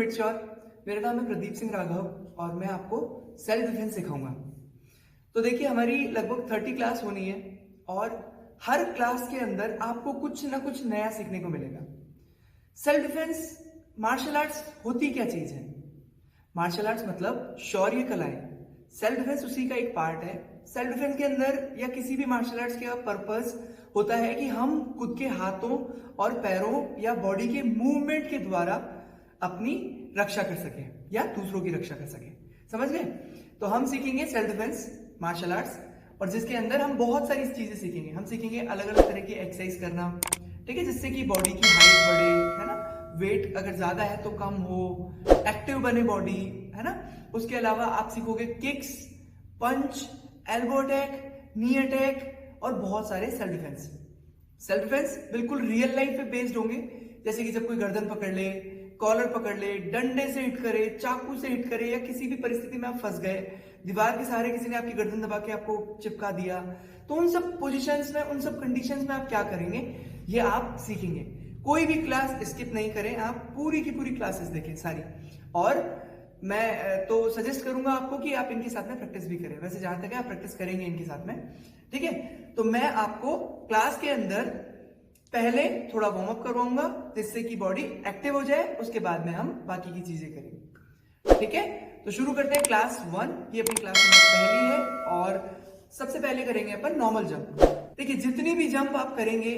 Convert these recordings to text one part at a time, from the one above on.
Mid sure. मेरा नाम है प्रदीप सिंह राघव और मैं आपको सेल्फ डिफेंस सिखाऊंगा। तो देखिए, हमारी लगभग 30 क्लास होनी है और हर क्लास के अंदर आपको कुछ ना कुछ नया सीखने को मिलेगा। सेल्फ डिफेंस मार्शल आर्ट्स होती क्या चीज है? मार्शल आर्ट्स मतलब शौर्य कलाएं। सेल्फ डिफेंस उसी का एक पार्ट है। सेल्फ डिफेंस के अंदर या किसी भी मार्शल आर्ट्स का पर्पस होता है कि हम खुद के हाथों और पैरों या बॉडी के मूवमेंट के द्वारा अपनी रक्षा कर सके या दूसरों की रक्षा कर सके। समझ गए? तो हम सीखेंगे सेल्फ डिफेंस मार्शल आर्ट्स, और जिसके अंदर हम बहुत सारी चीजें सीखेंगे। हम सीखेंगे अलग अलग तरह की एक्सरसाइज करना, ठीक है, जिससे कि बॉडी की हाइट बढ़े, है ना, वेट अगर ज्यादा है तो कम हो, एक्टिव बने बॉडी, है ना। उसके अलावा आप सीखोगे किक्स, पंच, एल्बो अटैक, नी अटैक और बहुत सारे सेल्फ डिफेंस। सेल्फ डिफेंस बिल्कुल रियल लाइफ पे बेस्ड होंगे, जैसे कि जब कोई गर्दन पकड़ ले, कॉलर पकड़ ले, डंडे से हिट करे, चाकू से हिट करे, या किसी भी परिस्थिति में आप फंस गए, दीवार के सहारे किसी ने आपकी गर्दन दबा के आपको चिपका दिया, तो उन सब पोजीशंस में, उन सब कंडीशंस में आप क्या करेंगे, ये आप सीखेंगे। कोई भी क्लास स्किप नहीं करें, आप पूरी की पूरी क्लासेस देखें सारी। और मैं तो सजेस्ट करूंगा आपको कि आप इनके साथ में प्रैक्टिस भी करें। वैसे जहां तक है आप प्रैक्टिस करेंगे इनके साथ में, ठीक है। तो मैं आपको क्लास के अंदर पहले थोड़ा वार्म अप करवाऊंगा जिससे कि बॉडी एक्टिव हो जाए, उसके बाद में हम बाकी की चीजें करेंगे, ठीक है। तो शुरू करते हैं क्लास 1। ये अपनी क्लास नंबर पहली है और सबसे पहले करेंगे अपन नॉर्मल जंप। देखिए, जितनी भी जंप आप करेंगे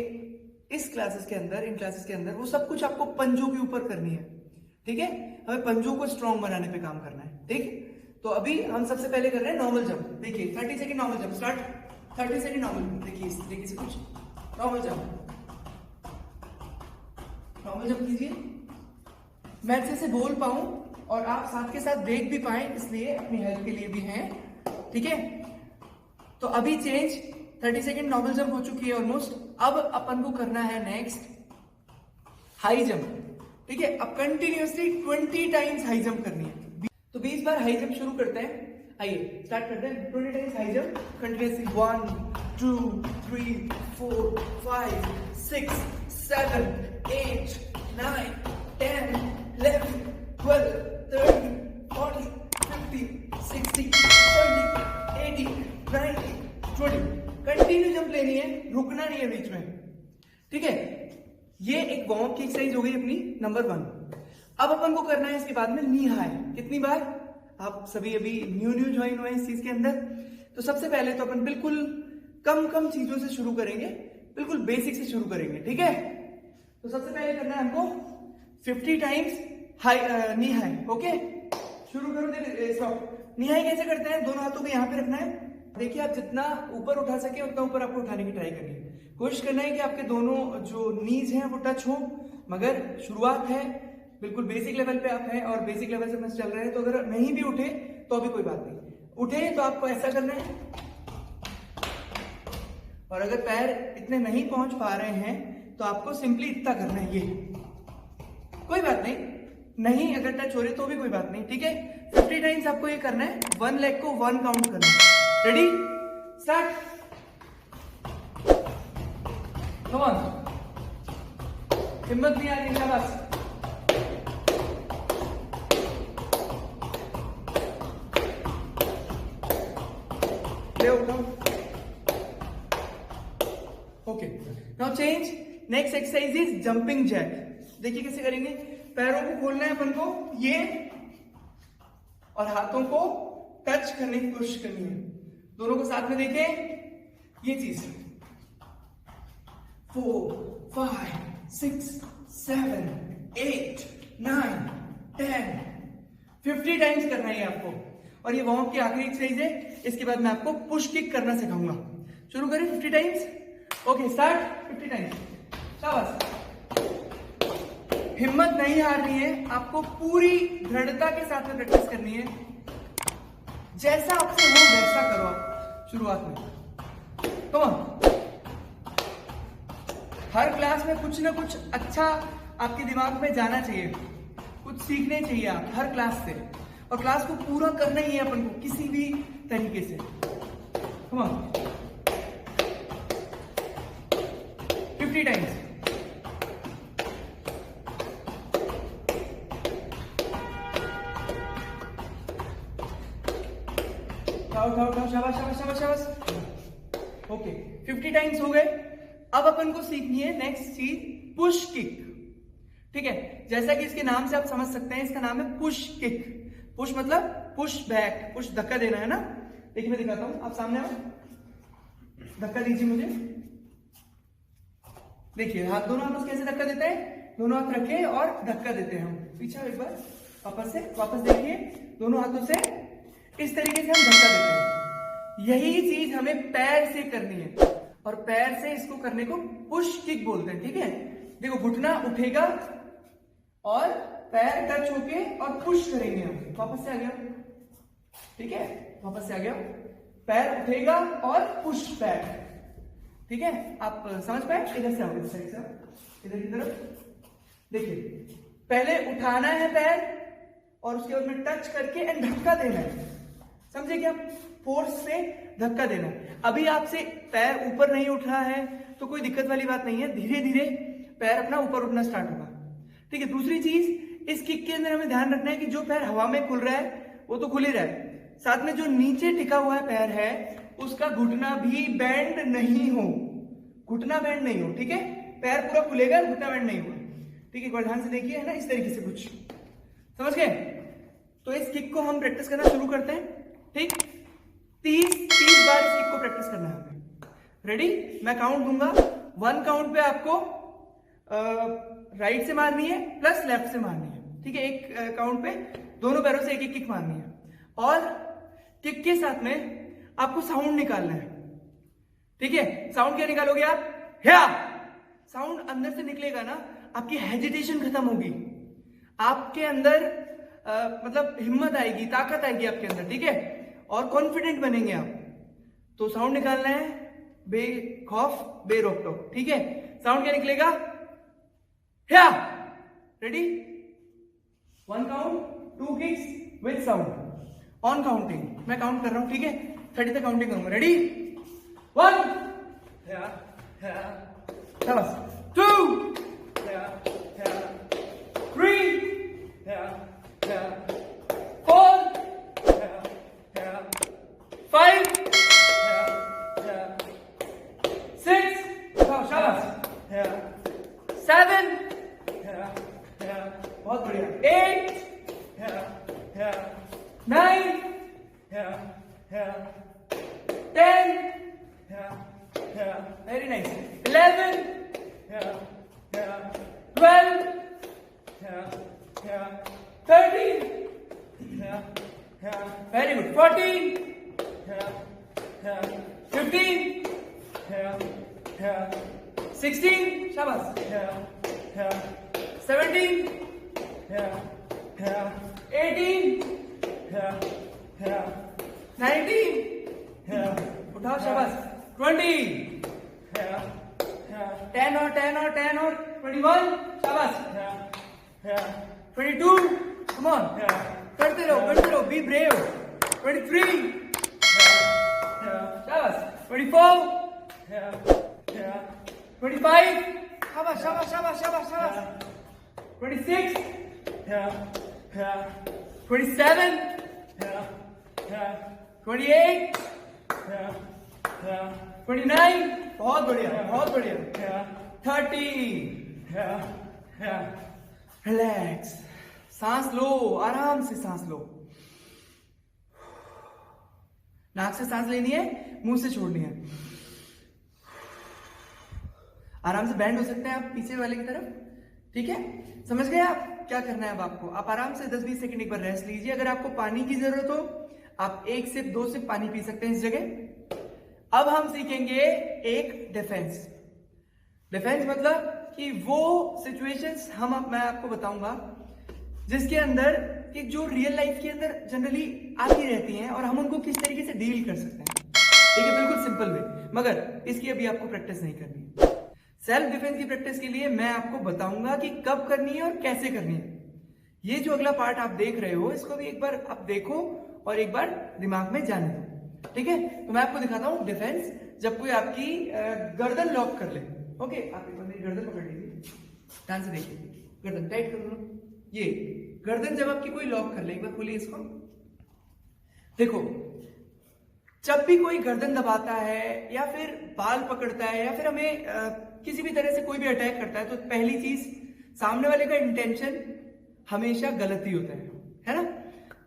इस क्लासेस के अंदर, इन क्लासेस के अंदर, वो सब कुछ आपको पंजों के ऊपर करनी है, ठीक है। हमें पंजों को स्ट्रॉन्ग बनाने पे काम करना है, ठीक। तो अभी हम सबसे पहले कर रहे हैं नॉर्मल जंप। देखिए 30 second normal jump start. 30 second normal, देखिए इस तरीके से कुछ नॉर्मल जंप, नॉर्मल जंप कीजिए। मैं अच्छे से बोल पाऊं और आप साथ के साथ देख भी पाए, इसलिए अपनी हेल्प के लिए भी हैं, ठीक है। तो अभी चेंज, 30 सेकंड नॉर्मल जंप हो चुकी है ऑलमोस्ट। अब अपन को करना है नेक्स्ट हाई जंप, ठीक है। अब कंटिन्यूअसली 20 टाइम्स हाई जंप करनी है। तो 20 बार हाई जंप शुरू करते हैं। आइए स्टार्ट करते हैं। 20 times high jump continuously. 1 2 3 4 5 6 7 8 9 10 11 12 13 14 15 16 17 18 19 20। Continue jump लेनी है, रुकना नहीं है बीच में, ठीक है। ये एक वार्म अप की एक्सरसाइज हो गई अपनी नंबर 1। अब अपन को करना है इसके बाद में नी हाई। कितनी बार? आप सभी अभी न्यू ज्वाइन हुए इस चीज के अंदर, तो सबसे पहले तो अपन बिल्कुल कम चीजों से शुरू करेंगे, बिल्कुल बेसिक से शुरू करेंगे, ठीक है। तो सबसे पहले करना है हमको 50 टाइम्स हाई नी हाई, ओके। शुरू करो। स्टॉप। नी हाई कैसे करते हैं? दोनों हाथों को यहाँ पे रखना है। देखिए, आप जितना ऊपर उठा सके उतना ऊपर आपको उठाने की ट्राई करनी है। कोशिश करना है कि आपके दोनों जो नीज हैं वो टच हो, मगर शुरुआत है, बिल्कुल बेसिक लेवल पे आप हैं और बेसिक लेवल से चल रहे हैं। तो अगर नहीं भी उठे तो भी कोई बात नहीं, उठे तो आपको ऐसा करना है। और अगर पैर इतने नहीं पहुंच पा रहे हैं तो आपको सिंपली इतना करना है, ये कोई बात नहीं अगर टच हो रहे तो भी कोई बात नहीं, ठीक है। 50 टाइम्स आपको ये करना है। 1 लेग को 1 काउंट करना है। Ready, start. कम ऑन, हिम्मत नहीं आ रही, शाबाश। ले उठाओ, okay. Now change. Next exercise is jumping jack. देखिए कैसे करेंगे। पैरों को खोलना है अपन को, ये, और हाथों को टच करने की कोशिश करनी है। दोनों को साथ में देखें, ये चीज। 4 5 6 7 8 9 10 50 टाइम्स करना है आपको। और ये वार्म अप की आखिरी एक्सरसाइज है। इसके बाद मैं आपको पुश किक करना सिखाऊंगा। शुरू करें 50 टाइम्स, ओके स्टार्ट। 50 टाइम्स, शाबाश। हिम्मत नहीं हार रही है, आपको पूरी दृढ़ता के साथ में प्रैक्टिस करनी है। जैसा आपसे हो वैसा करो आप शुरुआत में। तो हर क्लास में कुछ ना कुछ अच्छा आपके दिमाग में जाना चाहिए, कुछ सीखने चाहिए आप हर क्लास से, और क्लास को पूरा करना ही है अपन को किसी भी तरीके से। Come on, 50 times. उठाओ उठाओ उठाओ, शाबाश शाबाश शाबाश शाबाश। ओके 50 टाइम्स हो गए। अब अपन को सीखनी है नेक्स्ट चीज, पुश किक। ठीक है, जैसा कि इसके नाम से आप समझ सकते हैं, इसका नाम है पुश किक। पुश मतलब पुश बैक, पुश धक्का देना है ना। देखिए मैं दिखाता हूं, आप सामने आओ, धक्का दीजिए मुझे। देखिए हाथ, दोनों हाथों से कैसे धक्का देते हैं, दोनों हाथ रखे और धक्का देते हैं हम। पीछे एक बार वापस देखिए, दोनों हाथों से इस तरीके से हम धक्का देते हैं। यही चीज हमें पैर से करनी है, और पैर से इसको करने को पुश किक बोलते हैं। ठीक है, देखो घुटना उठेगा और पैर टच होके और पुश करेंगे हम। वापस से आ गया, ठीक है, वापस से आ गया, पैर उठेगा और पुश बैक। ठीक है, आप समझ पाए? इधर से आओ, इस साइड से आओ, इधर की तरफ। देखिए पहले उठाना है पैर और उसके बाद में टच करके एंड धक्का देना है। समझे क्या? फोर्स से धक्का देना है। अभी आपसे पैर ऊपर नहीं उठ रहा है तो कोई दिक्कत वाली बात नहीं है, धीरे धीरे पैर अपना ऊपर उठना स्टार्ट होगा। ठीक है, दूसरी चीज इस किक के अंदर हमें ध्यान रखना है कि जो पैर हवा में खुल रहा है वो तो खुल ही रहा है, साथ में जो नीचे टिका हुआ है पैर है उसका घुटना भी बेंड नहीं हो, घुटना बेंड नहीं हो। ठीक है, पैर पूरा खुलेगा, घुटना बेंड नहीं होगा। ठीक है, एक बार ध्यान से देखिए, है ना, इस तरीके से कुछ समझ गए। तो इस किक को हम प्रैक्टिस करना शुरू करते हैं। ठीक, 30 बार इस किक को प्रैक्टिस करना है हमें। रेडी? मैं काउंट दूंगा, 1 काउंट पे आपको राइट से मारनी है प्लस लेफ्ट से मारनी है। ठीक है, एक काउंट पे दोनों पैरों से एक एक किक मारनी है, और किक के साथ में आपको साउंड निकालना है। ठीक है, साउंड क्या निकालोगे आप? या साउंड अंदर से निकलेगा ना, आपकी हेजिटेशन खत्म होगी, आपके अंदर मतलब हिम्मत आएगी, ताकत आएगी आपके अंदर। ठीक है, और कॉन्फिडेंट बनेंगे आप। तो साउंड निकालना है बेखौफ बेरोक टोक। ठीक है, साउंड क्या निकलेगा? या। Ready? 1 count, 2 kicks with sound on counting. मैं काउंट कर रहा हूं, ठीक है, 30 तक काउंटिंग करूंगा। रेडी? 1, 2, 3, 4, 5, 6, शाबाश, 7, बहुत बढ़िया, 8, 9, 10, very nice, 11, 12, 13, very good, 14, 15, 16, शाबाश, 17, 18, 19, उठाओ शाबाश, 20, 10 और 10 और 10 और 21, शाबाश, 22, come on, करते रहो, be brave, 23, शाबाश, 24, 25, शाबाश शाबाश शाबाश शाबाश शाबाश, 26, 27, 28, 29, बहुत बढ़िया बहुत बढ़िया, 30, रिलैक्स, सांस लो, आराम से सांस लो, नाक से सांस लेनी है, मुंह से छोड़नी है। आराम से बैंड हो सकते हैं आप पीछे वाले की तरफ। ठीक है, समझ गए आप क्या करना है? अब आपको आप आराम से 10-20 सेकंड एक बार रेस्ट लीजिए। अगर आपको पानी की जरूरत हो आप 1 सिप 2 सिप पानी पी सकते हैं इस जगह। अब हम सीखेंगे एक डिफेंस। डिफेंस मतलब कि वो सिचुएशंस मैं आपको बताऊंगा जिसके अंदर कि जो रियल लाइफ के अंदर जनरली आती रहती हैं और हम उनको किस तरीके से डील कर सकते हैं। ठीक है, बिल्कुल सिंपल वे, मगर इसकी अभी आपको प्रैक्टिस नहीं करनी। सेल्फ डिफेंस की प्रैक्टिस के लिए मैं आपको बताऊंगा कि कब करनी है और कैसे करनी है। ये जो अगला पार्ट आप देख रहे हो इसको भी एक बार आप देखो और एक बार दिमाग में जाने दो। ठीक है, तो मैं आपको दिखाता हूं डिफेंस जब कोई आपकी गर्दन लॉक कर ले। ओके, आप एक बार मेरी गर्दन पकड़ लीजिए, ध्यान से देखिए, गर्दन टाइट कर लो। ये गर्दन जब आपकी कोई लॉक कर ले, एक बार खोलिए इसको, देखो जब भी कोई गर्दन दबाता है या फिर बाल पकड़ता है या फिर हमें किसी भी तरह से कोई भी अटैक करता है, तो पहली चीज सामने वाले का इंटेंशन हमेशा गलत ही होता है ना।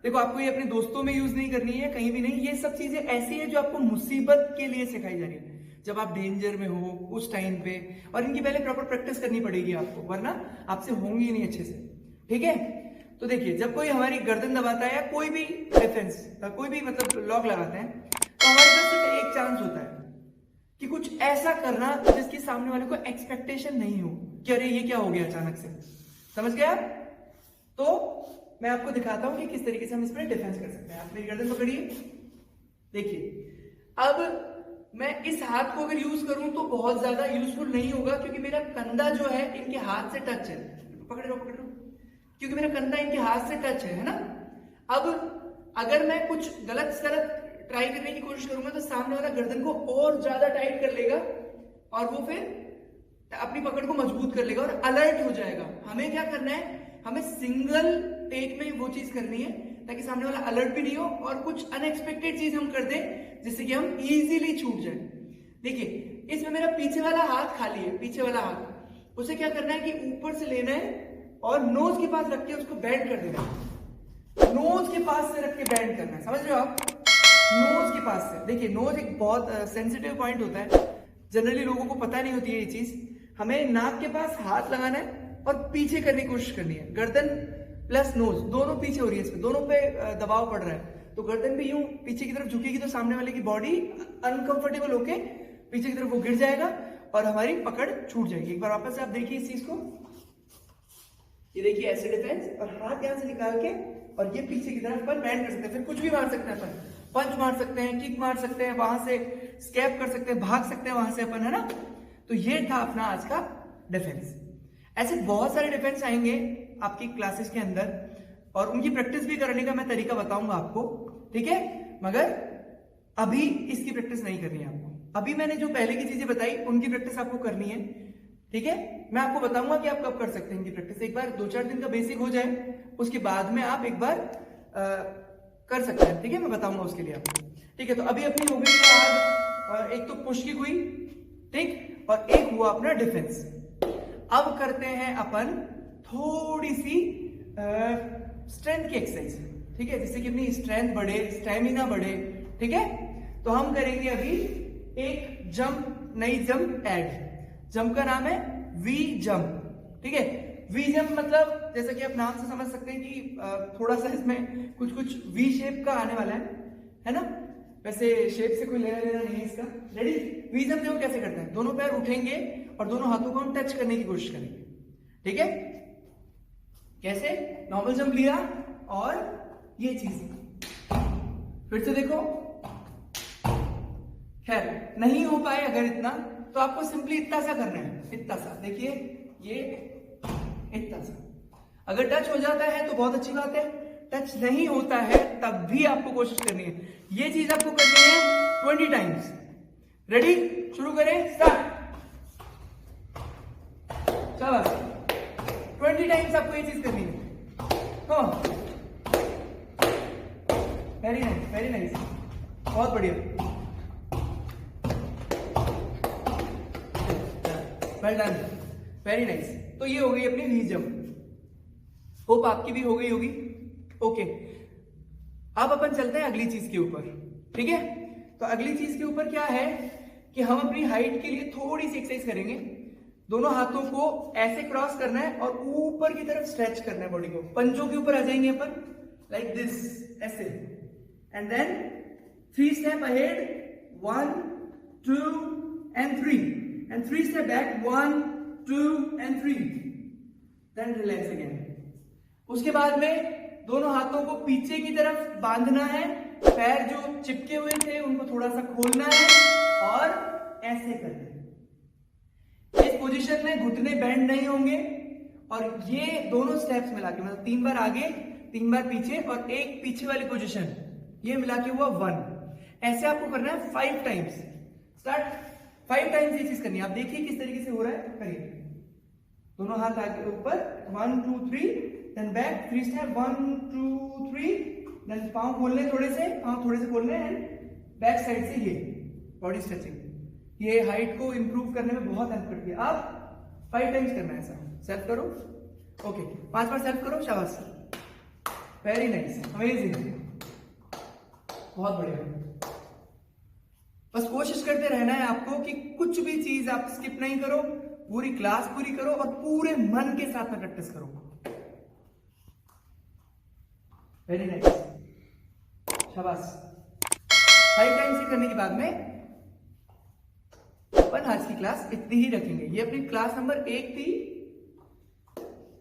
देखो, आपको ये अपने दोस्तों में यूज नहीं करनी है, कहीं भी नहीं। ये सब चीजें ऐसी है जो आपको मुसीबत के लिए सिखाई जा रही है, जब आप डेंजर में हो उस टाइम पे, और इनकी पहले प्रॉपर प्रैक्टिस करनी पड़ेगी आपको, वरना आपसे होंगी नहीं अच्छे से, ठीक है। तो देखिए, जब कोई हमारी गर्दन दबाता है या कोई भी डिफेंस, कोई भी मतलब लॉक लगाते हैं, तो हमारे पास सिर्फ एक चांस होता है कि कुछ ऐसा करना जिसकी सामने वाले को एक्सपेक्टेशन नहीं हो कि अरे ये क्या हो गया अचानक से। समझ गए आप? तो मैं आपको दिखाता हूं कि किस तरीके से हम इस पर डिफेंस कर सकते हैं। आप मेरी गर्दन पकड़िए। देखिए, अब मैं इस हाथ को अगर यूज करूं तो बहुत ज्यादा यूजफुल नहीं होगा, क्योंकि मेरा कंधा जो है इनके हाथ से टच है। पकड़ लो, क्योंकि मेरा कंधा इनके हाथ से टच है ना। अब अगर मैं कुछ गलत ट्राई करने की कोशिश करूंगा तो सामने वाला गर्दन को और ज्यादा टाइट कर लेगा और वो फिर अपनी पकड़ को मजबूत कर लेगा और अलर्ट हो जाएगा। हमें क्या करना है, हमें सिंगल टेक में वो चीज करनी है ताकि सामने वाला अलर्ट भी नहीं हो और कुछ अनएक्सपेक्टेड चीज हम कर दें जिससे कि हम इजीली छूट जाए। देखिए, इसमें मेरा पीछे वाला हाथ खाली है, पीछे वाला हाथ, उसे क्या करना है कि ऊपर से लेना है और नोज के पास रख के उसको बैंड कर देना है। नोज के पास से रख के बैंड करना है, समझ रहे हो आप? नोज के पास से। देखिए, नोज एक बहुत सेंसिटिव पॉइंट होता है, जनरली लोगों को पता नहीं होती है ये चीज। हमें नाक के पास हाथ लगाना है और पीछे करने की कोशिश करनी है। गर्दन प्लस नोज दोनों पीछे हो रही है, इसमें दोनों पे दबाव पड़ रहा है, तो गर्दन भी यूं पीछे की तरफ झुकेगी तो सामने वाले की बॉडी अनकंफर्टेबल होके पीछे की तरफ वो गिर जाएगा और हमारी पकड़ छूट जाएगी। एक बार वापस से आप देखिए इस चीज को। ये देखिए ऐसे डिफेंस, और हाथ यहां से निकाल के और ये पीछे की तरफ अपन बैंड कर सकते हैं। फिर कुछ भी मार सकते हैं अपन, पंच मार सकते हैं, किक मार सकते हैं, वहां से स्कैप कर सकते हैं, भाग सकते हैं वहां से अपन, है ना। तो ये था अपना आज का डिफेंस। ऐसे बहुत सारे डिफेंस आएंगे आपकी क्लासेस के अंदर और उनकी प्रैक्टिस भी करने का मैं तरीका बताऊंगा आपको, ठीक है। मगर अभी इसकी प्रैक्टिस नहीं करनी है आपको। अभी मैंने जो पहले की चीजें बताई उनकी प्रैक्टिस आपको करनी है, ठीक है। मैं आपको बताऊंगा कि आप कब कर सकते हैं इनकी प्रैक्टिस। एक बार 2-4 दिन का बेसिक हो जाए, उसके बाद में आप एक बार कर सकते हैं, ठीक है। मैं बताऊंगा उसके लिए आपको, ठीक है। तो अभी अपनी हो गई आज एक तो पुश किक हुई, ठीक, और एक हुआ अपना डिफेंस। अब करते हैं अपन थोड़ी सी स्ट्रेंथ की एक्सरसाइज, ठीक है, जिससे कि अपनी स्ट्रेंथ बढ़े, स्टेमिना बढ़े, ठीक है। तो हम करेंगे अभी एक जंप, नई जंप ऐड। जंप का नाम है वी जंप, ठीक है। वी जंप मतलब जैसा कि आप नाम से समझ सकते हैं कि थोड़ा सा इसमें कुछ कुछ वी शेप का आने वाला है ना। वैसे शेप से कोई लेना देना नहीं है इसका। रेडी? वी जंप देखो कैसे करते हैं। दोनों पैर उठेंगे और दोनों हाथों को हम टच करने की कोशिश करेंगे, ठीक है। कैसे? नॉर्मल जंप लिया और ये चीज फिर से देखो। खैर नहीं हो पाए अगर इतना, तो आपको सिंपली इतना सा करना है, इतना सा। देखिए ये इतना सा। अगर टच हो जाता है तो बहुत अच्छी बात है, टच नहीं होता है तब भी आपको कोशिश करनी है। ये चीज आपको करनी है 20 टाइम्स। रेडी? शुरू करें, स्टार्ट। चलो 20 टाइम्स आपको ये चीज करनी है। वेरी नाइस, वेरी नाइस, बहुत बढ़िया, वेल डन, वेरी नाइस। तो ये हो गई अपनी वी जंप। होप आपकी भी हो गई होगी। ओके, अब अपन चलते हैं अगली चीज के ऊपर, ठीक है। तो अगली चीज के ऊपर क्या है कि हम अपनी हाइट के लिए थोड़ी सी एक्सरसाइज करेंगे। दोनों हाथों को ऐसे क्रॉस करना है और ऊपर की तरफ स्ट्रेच करना है बॉडी को। पंजों के ऊपर आ जाएंगे अपन, लाइक दिस, ऐसे, and then 3 step ahead, 1 2 and 3, and 3 step back, 1 2 and 3, then relax again। उसके बाद में दोनों हाथों को पीछे की तरफ बांधना है, पैर जो चिपके हुए थे उनको थोड़ा सा खोलना है और ऐसे करना है। इस पोजीशन में घुटने बेंड नहीं होंगे और ये दोनों स्टेप्स मिला के, मतलब 3 बार आगे 3 बार पीछे और एक पीछे वाली पोजीशन, ये मिला के हुआ 1। ऐसे आपको करना है 5 टाइम्स। स्टार्ट। 5 टाइम्स ये चीज करनी है। आप देखिए किस तरीके से हो रहा है, करिए। दोनों हाथ आगे ऊपर, 1 2 3, देन बैक, 3 स्टेप, 1 2 3, देन पांव खोलने थोड़े से, पांव थोड़े से खोलने, एंड बैक साइड से ये बॉडी स्ट्रेचिंग, ये हाइट को इंप्रूव करने में बहुत हेल्प करती है। आप 5 टाइम्स करना है ऐसा। सेल्फ करो, ओके 5 बार सेल्फ करो, शाबाश, वेरी नाइस, अमेजिंग, बहुत बढ़िया। बस कोशिश करते रहना है आपको कि कुछ भी चीज आप स्किप नहीं करो, पूरी क्लास पूरी करो और पूरे मन के साथ में प्रैक्टिस करो। वेरी नाइस, शाबाश। 5 टाइम्स ही करने के बाद में अपन आज की क्लास इतनी ही रखेंगे। ये अपनी क्लास नंबर 1 थी,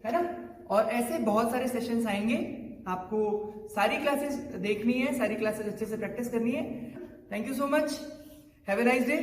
है ना? और ऐसे बहुत सारे सेशंस आएंगे, आपको सारी क्लासेस देखनी है, सारी क्लासेस अच्छे से प्रैक्टिस करनी है। Thank you so much, have a nice day.